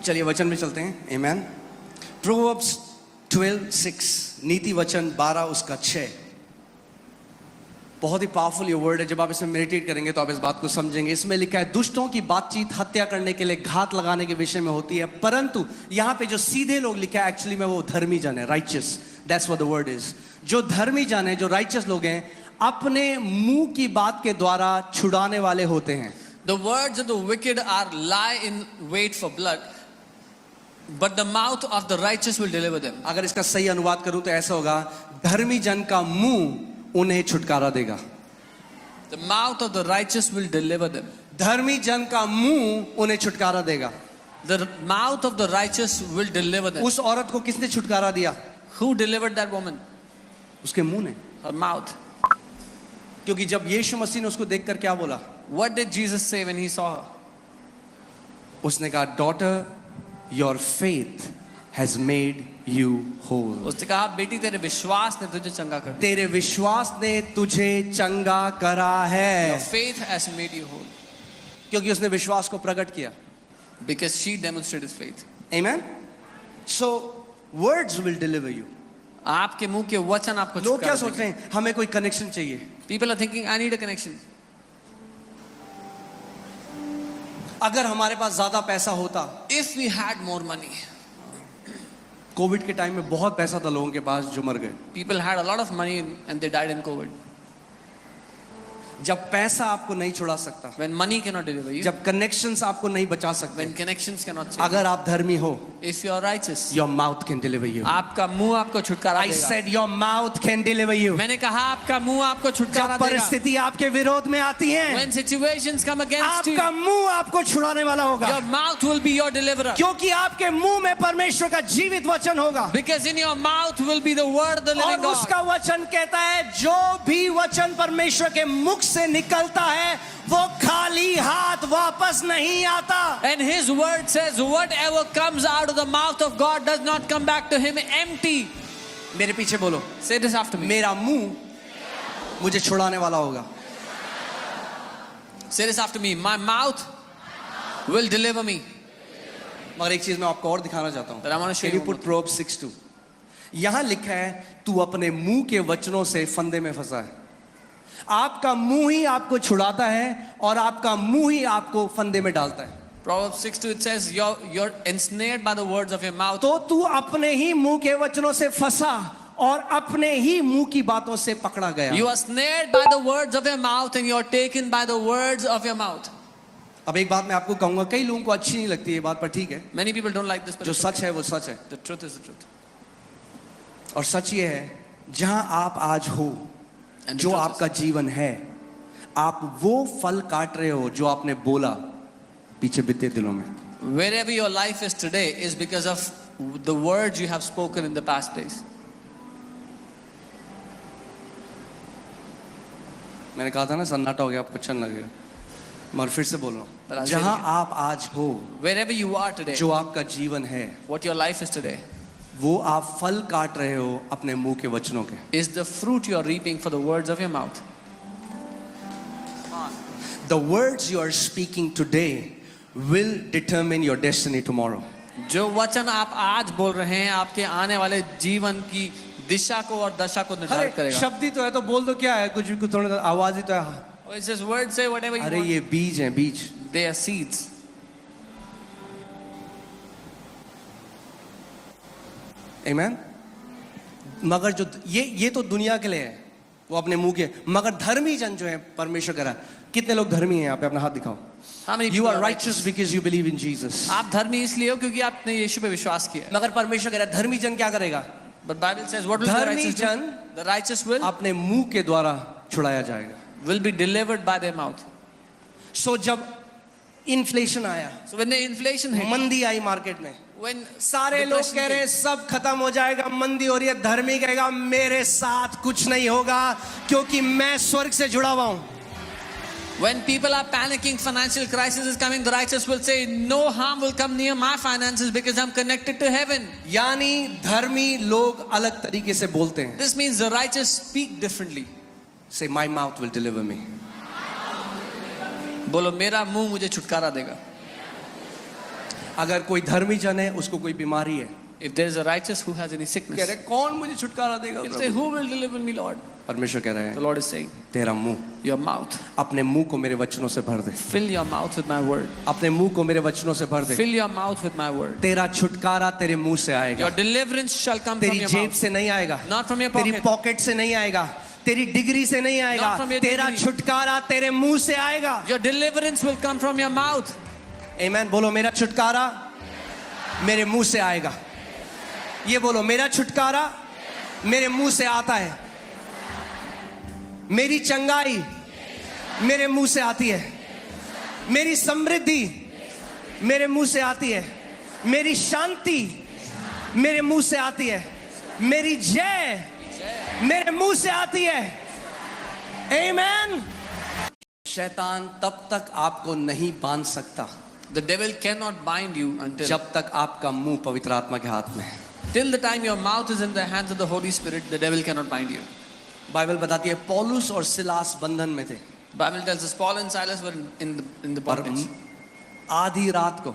चलिए वचन में चलते हैं। आमेन। प्रोवर्ब्स 12:6, नीति वचन 12 उसका 6। बहुत ही पावरफुल ये वर्ड है। जब आप इसमें मेडिटेट करेंगे तो आप इस बात को समझेंगे। इसमें लिखा है, दुष्टों की बातचीत हत्या करने के लिए, घात लगाने के विषय में होती है, परंतु यहाँ पे जो सीधे लोग लिखा है एक्चुअली में वो धर्मी जन है, righteous. That's what the word is. जो धर्मी जन है, जो राइचियस लोग हैं, अपने मुंह की बात के द्वारा छुड़ाने वाले होते हैं। The words of the wicked are lie in wait for blood, but the mouth of the righteous will deliver them. अगर इसका सही अनुवाद करूं तो ऐसा होगा, धर्मी जन का मुंह उन्हें छुटकारा देगा। The mouth of the righteous will deliver them. धर्मी जन का मुंह उन्हें छुटकारा देगा। The mouth of the righteous will deliver them. उस औरत को किसने छुटकारा दिया? Who delivered that woman? उसके मुंह ने। Her mouth. क्योंकि जब यीशु मसीह ने उसको देखकर क्या बोला? What did Jesus say when he saw her? उसने कहा, daughter, your faith has made you whole. उसने कहा, बेटी तेरे विश्वास ने तुझे चंगा कर दिया। तेरे विश्वास ने तुझे चंगा करा है। Your faith has made you whole. क्योंकि उसने विश्वास को प्रकट किया। Because she demonstrated faith. Amen. So words will deliver you. आपके मुंह के वचन आपको लोग क्या छुटकारा सोच रहे हैं? हमें कोई कनेक्शन चाहिए। देंगे। People are thinking, I need a connection. अगर हमारे पास ज्यादा पैसा होता। If we had more money. Covid के टाइम में बहुत पैसा था लोगों के पास जो मर गए। People had a lot of money and they died in COVID. जब पैसा आपको नहीं छुड़ा सकता, When money cannot deliver you. जब कनेक्शंस आपको नहीं बचा सकते, When connections cannot save. अगर आप धर्मी हो, If you are righteous. your mouth can deliver you. आपका मुंह आपको छुटकारा I देगा। said your mouth can deliver you. मैंने कहा आपका मुंह आपको छुटकारा जब देगा। परिस्थिति आपके विरोध में आती है, When situations come against you, आपका मुंह आपको छुड़ाने वाला होगा। your mouth will be your deliverer. क्योंकि आपके मुंह में परमेश्वर का जीवित वचन होगा। Because in your mouth will be the word of the living और God. उसका वचन कहता है, जो भी वचन परमेश्वर के मुख से निकलता है वो खाली हाथ वापस नहीं आता। And his word says, whatever comes out of the mouth of God does not come back to him empty. मेरे पीछे बोलो, Say this after me. मेरा मुंह मुझे छुड़ाने वाला होगा। Say this after me. My mouth will deliver me. मगर एक चीज मैं आपको और दिखाना चाहता हूं। But I want to show Can you you put Proverbs 6:2? यहां लिखा है, तू अपने मुंह के वचनों से फंदे में फंसा है। आपका मुंह ही आपको छुड़ाता है और आपका मुंह ही आपको फंदे में डालता है। Proverbs 6:2 it says, you're ensnared by the words of your mouth. तो तू अपने ही मुंह के वचनों से फंसा और अपने ही मुंह की बातों से पकड़ा गया। You are snared by the words of your mouth and you are taken by the words of your mouth. अब एक बात मैं आपको कहूंगा, कई लोगों को अच्छी नहीं लगती ये बात, पर ठीक है, Many people don't like this, but जो सच है वो सच है। the truth is the truth. और सच ये है, जहां आप आज हो, And the जो truth आपका जीवन है, आप वो फल काट रहे हो जो आपने बोला पीछे बीते दिनों में। Wherever your life is today is because of the words you have spoken in the past days. मैंने कहा था ना सन्नाटा हो गया, आपको अच्छा लगेगा, मगर फिर से बोल रहा But हूं, I'll say जहां it आप आज हो, Wherever you are today, जो आपका जीवन है, what your life is today, वो आप फल काट रहे हो अपने मुंह के वचनों के। is the fruit you are reaping for the words of your mouth. The words you are speaking today will determine your destiny tomorrow. जो वचन आप आज बोल रहे हैं आपके आने वाले जीवन की दिशा को और दशा को निर्धारित अरे करेगा। शब्द ही तो है, तो बोल दो, क्या है, कुछ भी, कुछ थोड़ा आवाज ही तो है। Oh, it's just words, say whatever you अरे want. ये बीज हैं, बीज। They are seeds. Amen? मगर जो ये तो दुनिया के लिए है, वो अपने मुंह के, मगर धर्मी जन जो है परमेश्वर करा। कितने लोग धर्मी हैं यहाँ पे? अपना हाथ दिखाओ। How many You people are righteous because you believe in Jesus. आप धर्मी इसलिए हो क्योंकि आपने यीशु पे विश्वास किया है। मगर परमेश्वर कह रहा है, धर्मी जन क्या करेगा? But Bible says what will the धर्मी righteous do? जन The righteous will अपने मुंह के द्वारा छुड़ाया जाएगा। be delivered by their mouth. सो जब इन्फ्लेशन आया, So when the inflation hit, मंदी आई मार्केट में, when सारे लोग depression कह रहे हैं hit, सब खत्म हो जाएगा, मंदी हो रही है, धर्मी कहेगा मेरे साथ कुछ नहीं होगा क्योंकि मैं स्वर्ग से जुड़ा हुआ हूं। when people are panicking, financial crisis is coming, the righteous will say no harm will come near my finances because I'm connected to heaven. यानी धर्मी लोग अलग तरीके से बोलते हैं। This means the righteous speak differently. Say my mouth will deliver me. बोलो मेरा मुंह मुझे छुटकारा देगा। अगर कोई धर्मी जन है, उसको कोई बीमारी है, If there is a righteous who has any कह sickness, रहे कौन मुझे छुटकारा देगा he'll say, Prabhu? who will deliver me, Lord? परमेश्वर कह रहे The हैं Lord is saying, तेरा मुंह, your mouth. अपने मुंह को मेरे वचनों से भर दे, Fill your mouth with my word. अपने मुंह को मेरे वचनों से भर दे। Fill your mouth with my word. तेरा छुटकारा तेरे मुंह से आएगा, Your deliverance shall come from तेरी your जेब mouth. से नहीं आएगा, Not from your तेरी pocket. पॉकेट से नहीं आएगा, तेरी डिग्री से नहीं आएगा, Not from your तेरा degree. छुटकारा तेरे मुंह से आएगा। Your deliverance will come from your mouth. आमीन। बोलो मेरा छुटकारा मेरे मुंह से आएगा। ये बोलो मेरा छुटकारा मेरे मुंह से आता है, मेरी चंगाई मेरे मुंह से आती है, मेरी समृद्धि मेरे मुंह से आती है, मेरी शांति मेरे मुंह से आती है, मेरी जय मेरे मुंह से आती है। आमीन। शैतान तब तक आपको नहीं बांध सकता The devil cannot bind you until जब तक आपका मुंह पवित्र आत्मा के हाथ में है। till the time your mouth is in the hands of the Holy Spirit. The devil cannot bind you. Bible बताती है पौलुस और सिलास बंधन में थे, Bible tells us Paul and Silas were in the और bondage. आधी रात को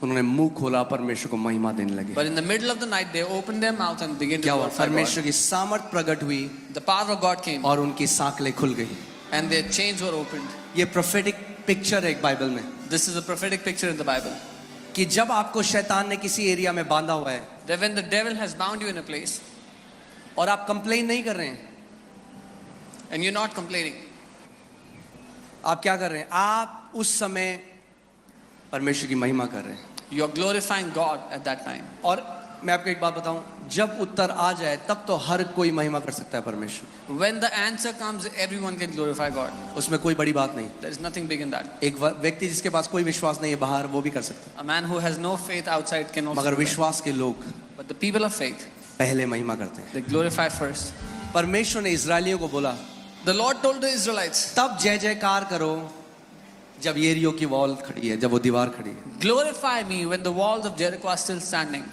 उन्होंने मुंह खोला, परमेश्वर को महिमा देने लगे। But in the middle of the night, they opened their mouth and began to क्या हुआ? glorify God. परमेश्वर की सामर्थ प्रकट हुई The power of God came और उनकी सांकलें खुल गई। and their chains were opened. ये प्रोफेटिक पिक्चर है एक बाइबल में, This is a prophetic picture in the Bible. कि जब आपको शैतान ने किसी एरिया में बांधा हुआ है That when the devil has bound you in a place और आप कंप्लेन नहीं कर रहे हैं, and you're not complaining, आप क्या कर रहे हैं? आप उस समय परमेश्वर की महिमा कर रहे हैं। you're glorifying God at that time. और मैं आपको एक बात बताऊं, जब उत्तर आ जाए तब तो हर कोई महिमा कर सकता है परमेश्वर, When the answer comes, everyone can glorify God. उसमें कोई बड़ी बात नहीं। There is nothing big in that. एक व्यक्ति जिसके पास कोई विश्वास नहीं है बाहर, वो भी कर सकता A man who has no faith outside can है, also मगर do that. विश्वास के लोग But the people of faith, पहले महिमा करते हैं। they glorify first. परमेश्वर ने इजरायलियों को बोला The Lord told the Israelites, तब जय जयकार करो जब यरीहो की वॉल खड़ी है, जब वो दीवार खड़ी है। glorify me when the walls of Jericho are still standing.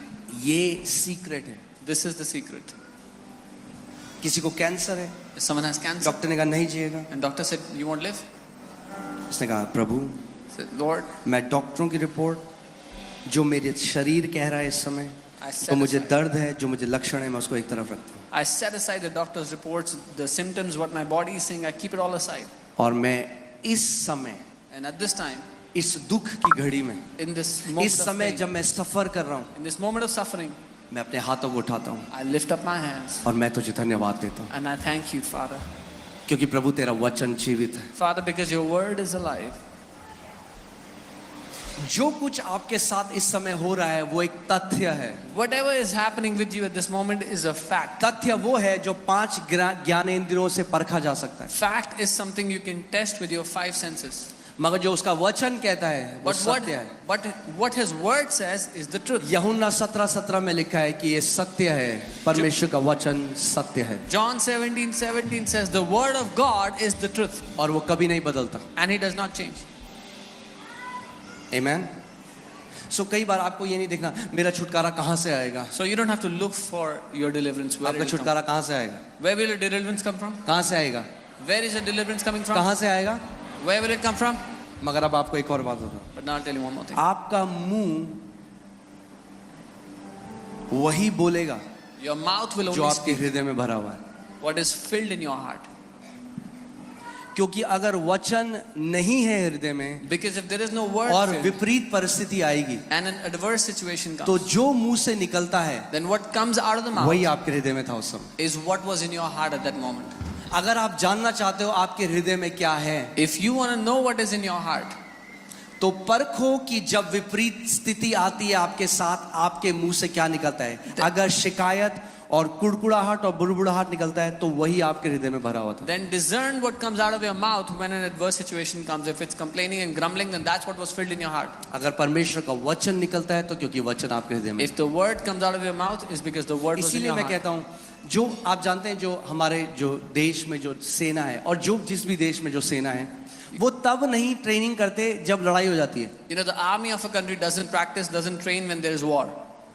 ये सीक्रेट है। This is the secret. किसी को कैंसर है, If someone has cancer doctor ने कहा नहीं जिएगा, and doctor said, you won't live? उसने कहा प्रभु Said, Lord, मैं डॉक्टरों की रिपोर्ट जो मेरे शरीर कह रहा है इस समय, I तो set, मुझे aside, दर्द है, जो मुझे लक्षण है, मैं उसको एक तरफ रखता हूँ I set aside the doctor's reports, the symptoms, what my body is saying, I keep it all aside. और मैं इस समय, And at this time, इस दुख की घड़ी में, in this moment इस of समय pain, जब मैं सफर कर रहा हूँ, in this moment of suffering, मैं अपने हाथों को उठाता हूँ I lift up my hands और मैं तुझे धन्यवाद देता हूँ, and I thank you, Father. क्योंकि प्रभु तेरा वचन जीवित है। Father, because your word is alive. जो कुछ आपके साथ इस समय हो रहा है वो एक तथ्य है। Whatever is happening with you at this moment is a fact. तथ्य वो है जो 5 ज्ञानेंद्रियों से परखा जा सकता है, Fact is something you can test with your 5 senses. मगर जो उसका वचन कहता है वो But सत्य है। what his word says is the truth. यूहन्ना 17:17 में लिखा है कि ये सत्य है, परमेश्वर का वचन सत्य है John 17:17 says the word of God is the truth और वो कभी नहीं बदलता। and he does not change. आमीन। सो कई बार आपको ये नहीं देखना मेरा छुटकारा कहाँ से आएगा, So you don't have to look for your deliverance. Where, आपका it will come. छुटकारा कहाँ से आएगा, Where will your deliverance come from? कहाँ से आएगा, Where is your deliverance coming from? कहाँ से आएगा। Where will it come from? मगर अब आपको एक और बात बताऊं, But now I'll tell you one more thing. आपका मुंह वही बोलेगा Your mouth will जो only आपके speak हृदय में भरा हुआ है। what is filled in your heart. क्योंकि अगर वचन नहीं है हृदय में Because if there is no word और filled विपरीत परिस्थिति आएगी and an adverse situation तो comes, जो मुंह से निकलता है then what comes out of the वही mouth आपके हृदय में था उस समय। is what was in your heart at that moment. अगर आप जानना चाहते हो आपके हृदय में क्या है, If you want to know what is in your heart, तो परखो कि जब विपरीत स्थिति आती है आपके साथ आपके मुंह से क्या निकलता है। अगर शिकायत और कुड़कुड़ाहट और बुड़बुड़ाहट निकलता है तो वही आपके हृदय में भरा हुआ था। then discern what comes out of your mouth when an adverse situation comes. If it's complaining and grumbling, then that's what was filled in your heart. अगर परमेश्वर का वचन निकलता है तो क्योंकि वचन आपके हृदय में। If the word comes out of your mouth, is because the word was in इसीलिए your मैं heart. कहता हूँ जो आप जानते हैं जो हमारे जो देश में जो सेना है और जो जिस भी देश में जो सेना है वो तब नहीं ट्रेनिंग करते जब लड़ाई हो जाती है। You know, the army of a country doesn't practice, doesn't train when there is war.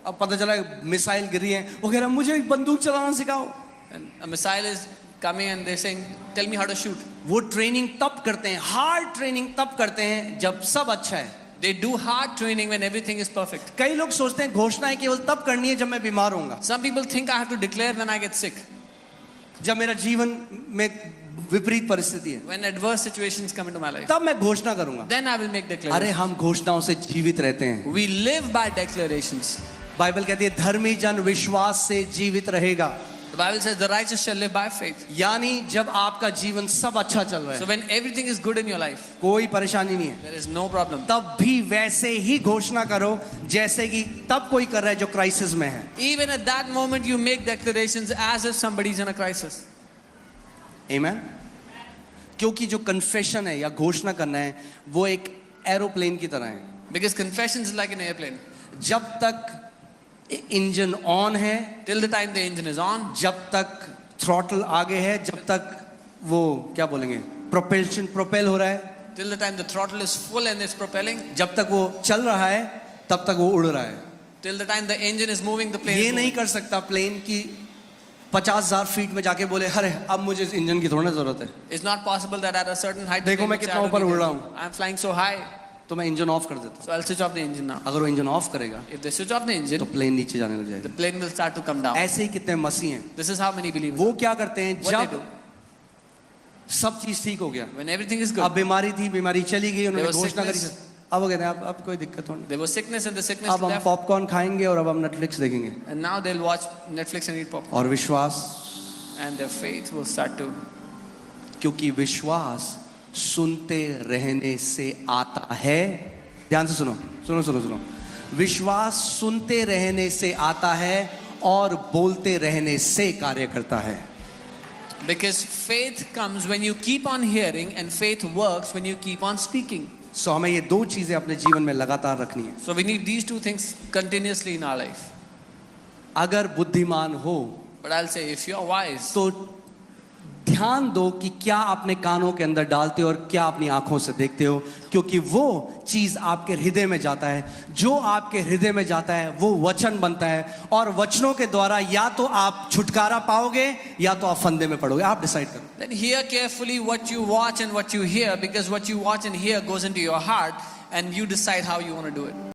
अब पता चला मिसाइल गिरी है, वो कह रहा मुझे बंदूक चलाना सिखाओ। And a missile is coming and they're saying, tell me how to shoot. वो ट्रेनिंग तब करते हैं, हार्ड ट्रेनिंग तब करते हैं जब सब अच्छा है, They do hard training when everything is perfect. कई लोग सोचते हैं घोषणाएं केवल तब करनी है जब मैं बीमार होऊंगा, Some people think I have to declare when I get sick, जब मेरा जीवन में विपरीत परिस्थिति है, when adverse situations come into my life. तब मैं घोषणा करूंगा। Then I will make अरे declarations. हम घोषणाओं से जीवित रहते हैं। We live by declarations. Bible कहती है धर्मी जन विश्वास से जीवित रहेगा। The Bible says the righteous shall live by faith. यानी जब आपका जीवन सब अच्छा चल रहा So है, when everything is good in your life, कोई परेशानी नहीं है, there is no problem. तब भी वैसे ही घोषणा करो जैसे कि तब कोई कर रहा है जो क्राइसिस में है। Even at that moment, you make declarations as if somebody is in a crisis. आमीन। क्योंकि जो कन्फेशन है या घोषणा करना है वो एक एरोप्लेन की तरह है। Because confession is like an airplane. जब तक इंजन ऑन है, Till the time the engine is on, जब तक थ्रॉटल आगे है, जब तक वो क्या बोलेंगे प्रोपेल हो रहा है, till the time the throttle is full and it's propelling, जब तक वो चल रहा है तब तक वो उड़ रहा है। till the time the engine is moving, the plane ये is नहीं moving. कर सकता प्लेन की 50,000 फीट में जाके बोले अरे अब मुझे इस इंजन की थोड़ी ना जरूरत है, It's not possible that at a certain height, देखो मैं कितना ऊपर उड़ रहा हूँ, I'm flying so high, तो मैं इंजन ऑफ कर देता हूँ। so I'll switch off the engine now. अगर वो इंजन ऑफ करेगा If they switch off the तो engine, प्लेन नीचे जाने लग the जाएगा। plane will start to come down. ऐसे ही कितने मसीह हैं, This is how many believers. वो क्या करते हैं What they जब do सब चीज ठीक हो गया, when everything is अब good. बीमारी थी, बीमारी चली गई, उन्होंने There was घोषणा करी, sickness. अब वो कहते हैं अब कोई दिक्कत नहीं, There was sickness and the sickness अब हम left, पॉपकॉर्न खाएंगे और अब हम नेटफ्लिक्स देखेंगे, and now they'll watch Netflix and eat popcorn, और विश्वास, and their faith will start to. क्योंकि विश्वास सुनते रहने से आता है। ध्यान से सुनो सुनो सुनो सुनो, विश्वास सुनते रहने से आता है और बोलते रहने से कार्य करता है। Because faith comes when you keep on hearing, and faith works when you keep on speaking. सो हमें ये दो चीजें अपने जीवन में लगातार रखनी है। So we need these two things continuously in our life. अगर बुद्धिमान हो But I'll say, if you're wise, तो ध्यान दो कि क्या अपने कानों के अंदर डालते हो और क्या अपनी आंखों से देखते हो, क्योंकि वो चीज आपके हृदय में जाता है, जो आपके हृदय में जाता है वो वचन बनता है, और वचनों के द्वारा या तो आप छुटकारा पाओगे या तो आप फंदे में पड़ोगे। आप डिसाइड करो। then hear carefully what you watch and what you hear, because what you watch and hear goes into your heart, and you decide how you want to do it.